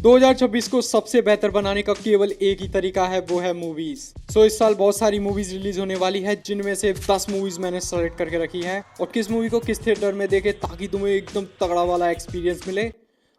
2026 को सबसे बेहतर बनाने का केवल एक ही तरीका है, वो है मूवीज। इस साल बहुत सारी मूवीज रिलीज होने वाली है, जिनमें से 10 मूवीज मैंने सेलेक्ट करके रखी है और किस मूवी को किस थिएटर में देखे ताकि तुम्हें एकदम तगड़ा वाला एक्सपीरियंस मिले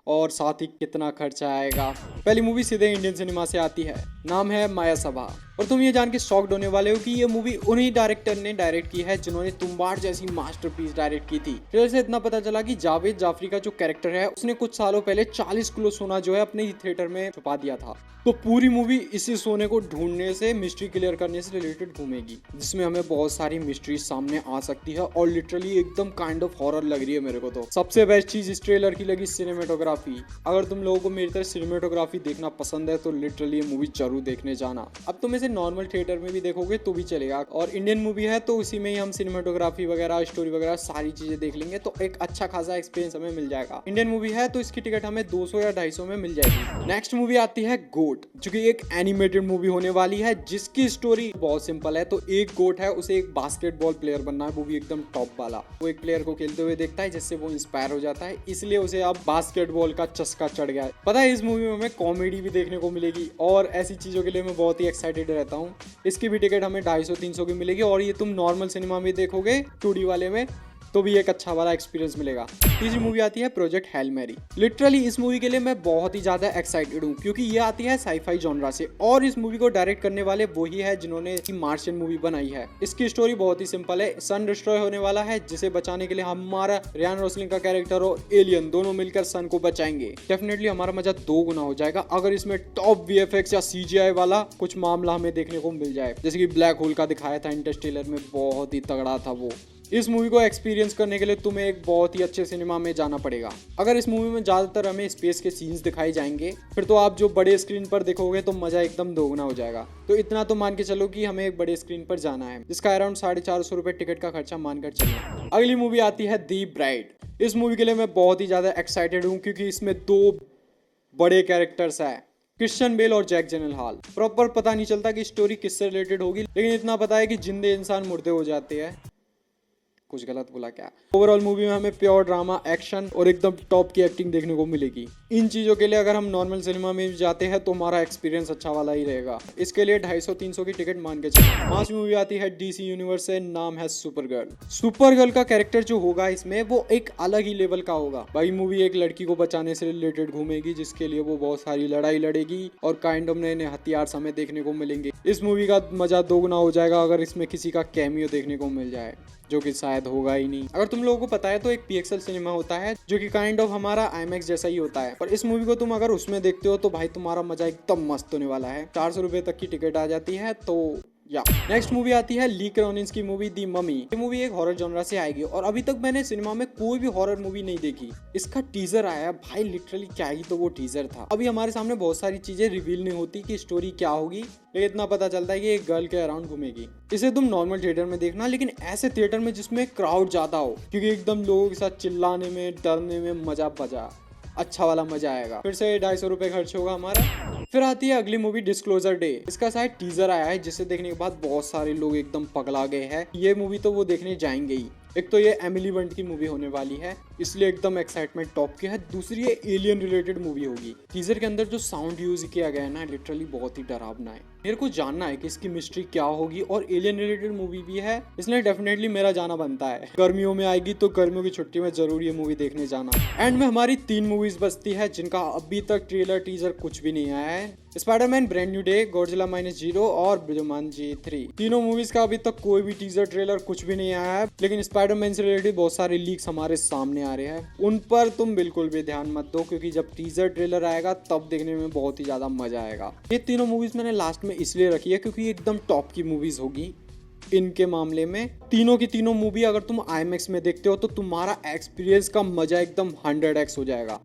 और साथ ही कितना खर्चा आएगा। पहली मूवी सीधे इंडियन सिनेमा से आती है, नाम है माया सभा। और तुम ये जान के शॉक्ड होने वाले हो कि ये मूवी उन्हीं डायरेक्टर ने डायरेक्ट की है जिन्होंने तुम्बाड़ जैसी मास्टरपीस डायरेक्ट की थी। ट्रेलर से इतना पता चला कि जावेद जाफरी का जो कैरेक्टर है उसने कुछ सालों पहले 40 किलो सोना जो है अपने ही थिएटर में छुपा दिया था। तो पूरी मूवी इसी सोने को ढूंढने से, मिस्ट्री क्लियर करने से रिलेटेड घूमेगी, जिसमें हमें बहुत सारी मिस्ट्री सामने आ सकती है और लिटरली एकदम काइंड ऑफ हॉरर लग रही है मेरे को। तो सबसे बेस्ट चीज इस ट्रेलर की लगी सिनेमेटोग्राफी। अगर तुम लोगों को मेरी तरह सिनेमेटोग्राफी देखना पसंद है तो लिटरली ये मूवी जरूर देखने जाना। अब तुम इसे नॉर्मल थिएटर में भी देखोगे तो भी चलेगा, और इंडियन मूवी है तो उसी में ही हम सिनेमेटोग्राफी वगैरह, स्टोरी वगैरह सारी चीजें देख लेंगे, तो एक अच्छा खासा एक्सपीरियंस हमें मिल जाएगा। इंडियन मूवी है तो इसकी टिकट हमें 200 या 250 में मिल जाएगी। नेक्स्ट मूवी आती है गोट, जो कि एक एनिमेटेड मूवी होने वाली है जिसकी स्टोरी बहुत सिंपल है। तो एक गोट है, उसे एक बास्केटबॉल प्लेयर बनना है, वो भी एकदम टॉप वाला। वो एक प्लेयर को खेलते हुए देखता है जिससे वो इंस्पायर हो जाता है, इसलिए उसे अब बास्केटबॉल का चस्का चढ़ गया है। पता है इस मूवी में हमें कॉमेडी भी देखने को मिलेगी और ऐसी चीजों के लिए मैं बहुत ही एक्साइटेड रहता हूँ। इसकी भी टिकट हमें 250-300 की मिलेगी, और ये तुम नॉर्मल सिनेमा में देखोगे 2D वाले में तो भी एक अच्छा वाला एक्सपीरियंस मिलेगा। तीसरी मूवी आती है प्रोजेक्ट हेल मैरी। लिटरली इस मूवी के लिए मैं बहुत ही ज्यादा एक्साइटेड हूँ क्योंकि ये आती है साईफाई जॉनरा से, और इस मूवी को डायरेक्ट करने वाले वही है जिन्होंने मार्शियन मूवी बनाई है। इसकी स्टोरी बहुत ही सिंपल है। सन डिस्ट्रॉय होने वाला है जिसे बचाने के लिए हमारा रियान रोसलिंग का कैरेक्टर और एलियन दोनों मिलकर सन को बचाएंगे। डेफिनेटली हमारा मजा 2 गुना हो जाएगा अगर इसमें टॉप VFX या CGI वाला कुछ मामला हमें देखने को मिल जाए, जैसे कि ब्लैक होल का दिखाया था इंटरस्टेलर में, बहुत ही तगड़ा था वो। इस मूवी को एक्सपीरियंस करने के लिए तुम्हें एक बहुत ही अच्छे सिनेमा में जाना पड़ेगा। अगर इस मूवी में ज्यादातर हमें स्पेस के सीन्स दिखाई जाएंगे फिर तो आप जो बड़े स्क्रीन पर देखोगे तो मजा एकदम 2 गुना हो जाएगा। तो इतना तो मान के चलो कि हमें एक बड़े स्क्रीन पर जाना है, जिसका अराउंड 450 रुपए टिकट का खर्चा मानकर चलो। अगली मूवी आती है दी ब्राइड। इस मूवी के लिए मैं बहुत ही ज्यादा एक्साइटेड हूँ क्योंकि इसमें 2 बड़े कैरेक्टर्स है, क्रिश्चियन बेल और जैक जिलेनहॉल। प्रॉपर पता नहीं चलता कि स्टोरी किससे रिलेटेड होगी, लेकिन इतना पता है कि जिंदे इंसान मुर्दे हो जाते हैं। कुछ गलत बोला क्या? ओवरऑल मूवी में हमें प्योर ड्रामा, एक्शन और एकदम टॉप की एक्टिंग देखने को मिलेगी। इन चीजों के लिए अगर हम नॉर्मल सिनेमा में जाते हैं तो हमारा एक्सपीरियंस अच्छा वाला ही रहेगा। इसके लिए 250-300 की टिकट मान के चलो। 5वीं मूवी आती है DC यूनिवर्स से, नाम है सुपरगर्ल। सुपरगर्ल का कैरेक्टर जो होगा इसमें वो एक अलग ही लेवल का होगा। भाई मूवी एक लड़की को बचाने से रिलेटेड घूमेगी जिसके लिए वो बहुत सारी लड़ाई लड़ेगी और काइंड ऑफ नए नए हथियार हमें देखने को मिलेंगे। इस मूवी का मजा 2 गुना हो जाएगा अगर इसमें किसी का कैमियो देखने को मिल जाए, जो कि शायद होगा ही नहीं। अगर तुम लोगों को पता है तो एक PXL सिनेमा होता है जो कि काइंड ऑफ हमारा IMAX जैसा ही होता है, और इस मूवी को तुम अगर उसमें देखते हो तो भाई तुम्हारा मजा एकदम मस्त होने वाला है। 400 रुपए तक की टिकट आ जाती है। तो या नेक्स्ट मूवी आती है ली क्रॉनिन्स की मूवी दी ममी। ये मूवी एक हॉरर जॉनरा से आएगी और अभी तक मैंने सिनेमा में कोई भी हॉरर मूवी नहीं देखी। इसका टीजर आया भाई, लिटरली क्या ही तो वो टीजर था। अभी हमारे सामने बहुत सारी चीजें रिवील नहीं होती कि स्टोरी क्या होगी, लेकिन इतना पता चलता है कि एक गर्ल के अराउंड घूमेगी। इसे तुम नॉर्मल थिएटर में देखना, लेकिन ऐसे थिएटर में जिसमें क्राउड ज्यादा हो, क्योंकि एकदम लोगों के साथ चिल्लाने में, डरने में मजा बजा अच्छा वाला मजा आएगा। फिर से 250 रुपए खर्च होगा हमारा। फिर आती है अगली मूवी डिस्क्लोजर डे। इसका शायद टीजर आया है जिसे देखने के बाद बहुत सारे लोग एकदम पगला गए हैं। ये मूवी तो वो देखने जाएंगे ही। एक तो ये एमिली बंट की मूवी होने वाली है, इसलिए एकदम एक्साइटमेंट टॉप की है। दूसरी ये एलियन रिलेटेड मूवी होगी। टीजर के अंदर जो साउंड यूज किया गया है ना, लिटरली बहुत ही डरावना है। मेरे को जानना है कि इसकी मिस्ट्री क्या होगी, और एलियन रिलेटेड मूवी भी है, इसलिए डेफिनेटली मेरा जाना बनता है। गर्मियों में आएगी तो गर्मियों की छुट्टी में जरूर ये मूवी देखने जाना। एंड में हमारी 3 मूवीज बचती है जिनका अभी तक ट्रेलर टीजर कुछ भी नहीं आया है। Spiderman brand new day, Godzilla -0 और जुमांजी 3। तीनों मूवीज का अभी तक कोई भी टीजर ट्रेलर कुछ भी नहीं आया है, लेकिन स्पाइडरमैन से रिलेटेड बहुत सारे लीक्स हमारे सामने आ रहे हैं। उन पर तुम बिल्कुल भी ध्यान मत दो, क्योंकि जब टीजर ट्रेलर आएगा तब देखने में बहुत ही ज्यादा मजा आएगा। ये तीनों मूवीज मैंने लास्ट में इसलिए रखी है क्योंकि एकदम टॉप की मूवीज होगी। इनके मामले में तीनों की तीनों मूवी अगर तुम IMAX में देखते हो तो तुम्हारा एक्सपीरियंस का मजा एकदम 100x हो जाएगा।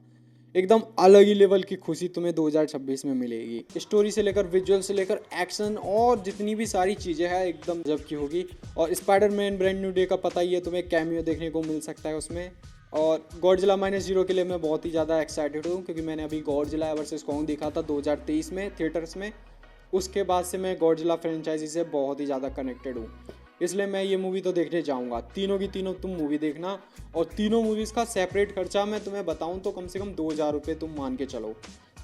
एकदम अलग ही लेवल की खुशी तुम्हें 2026 में मिलेगी। स्टोरी से लेकर विजुअल से लेकर एक्शन और जितनी भी सारी चीजें हैं एकदम गजब की होगी। और स्पाइडरमैन ब्रांड न्यू डे का पता ही है, तुम्हें कैमियो देखने को मिल सकता है उसमें। और गॉडजिला -0 के लिए मैं बहुत ही ज़्यादा एक्साइटेड हूँ क्योंकि मैंने अभी गॉडजिला वर्सेस कॉन्ग देखा था 2023 में थिएटर्स में। उसके बाद से मैं गॉडजिला फ्रेंचाइजी से बहुत ही ज़्यादा कनेक्टेड हूँ, इसलिए मैं ये मूवी तो देखने जाऊंगा। तीनों की तीनों तुम मूवी देखना, और तीनों मूवीज़ का सेपरेट खर्चा मैं तुम्हें बताऊं तो कम से कम 2000 रुपये तुम मान के चलो।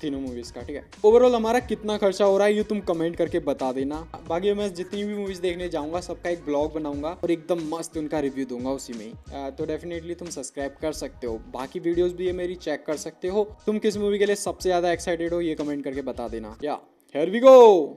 तीनों मूवीज का, ठीक है। ओवरऑल हमारा कितना खर्चा हो रहा है ये तुम कमेंट करके बता देना। बाकी मैं जितनी भी मूवीज देखने जाऊंगा सबका एक ब्लॉग बनाऊंगा और एकदम मस्त उनका रिव्यू दूंगा उसी में ही। तो डेफिनेटली तुम सब्सक्राइब कर सकते हो, बाकी वीडियोस भी ये मेरी चेक कर सकते हो। तुम किस मूवी के लिए सबसे ज्यादा एक्साइटेड हो ये कमेंट करके बता देना। या हियर वी गो।